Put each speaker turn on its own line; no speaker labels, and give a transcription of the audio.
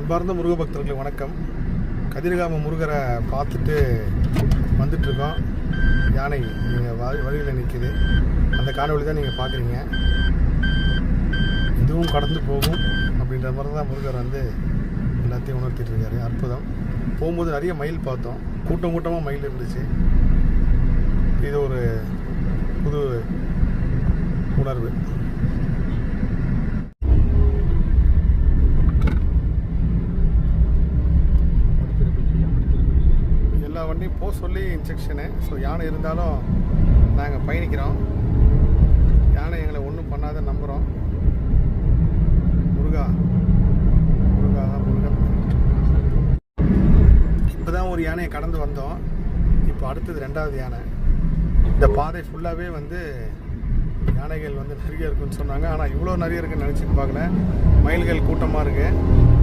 அன்பார்ந்த முருக பக்தர்களுக்கு வணக்கம். கதிர்காம முருகரை பார்த்துட்டு வந்துட்டுருக்கோம். யானை வழியில் நிற்கிது. அந்த காணொளி தான் நீங்கள் பார்க்குறீங்க. இதுவும் கடந்து போகும் அப்படின்ற மாதிரி தான் முருகர் எல்லாத்தையும் உணர்த்திட்டு இருக்காரு. அற்புதம். போகும்போது நிறைய மயில் பார்த்தோம். கூட்டமாக மயில் இருந்துச்சு. இது ஒரு புது உணர்வு. எல்லா வண்டியும் போக சொல்லி இன்ஸ்ட்ரக்ஷனு. ஸோ யானை இருந்தாலும் நாங்கள் பயணிக்கிறோம். யானை எங்களை ஒன்றும் பண்ணாத நம்புகிறோம். முருகா முருகா முருகன். இப்போ தான் ஒரு யானையை கடந்து வந்தோம். இப்போ அடுத்தது 2வது யானை. இந்த பாதை ஃபுல்லாகவே யானைகள் நிறைய இருக்குன்னு சொன்னாங்க. ஆனால் இவ்வளோ நிறைய இருக்குன்னு நினச்சிட்டு பார்க்கல. மயில்கள் கூட்டமாக இருக்குது.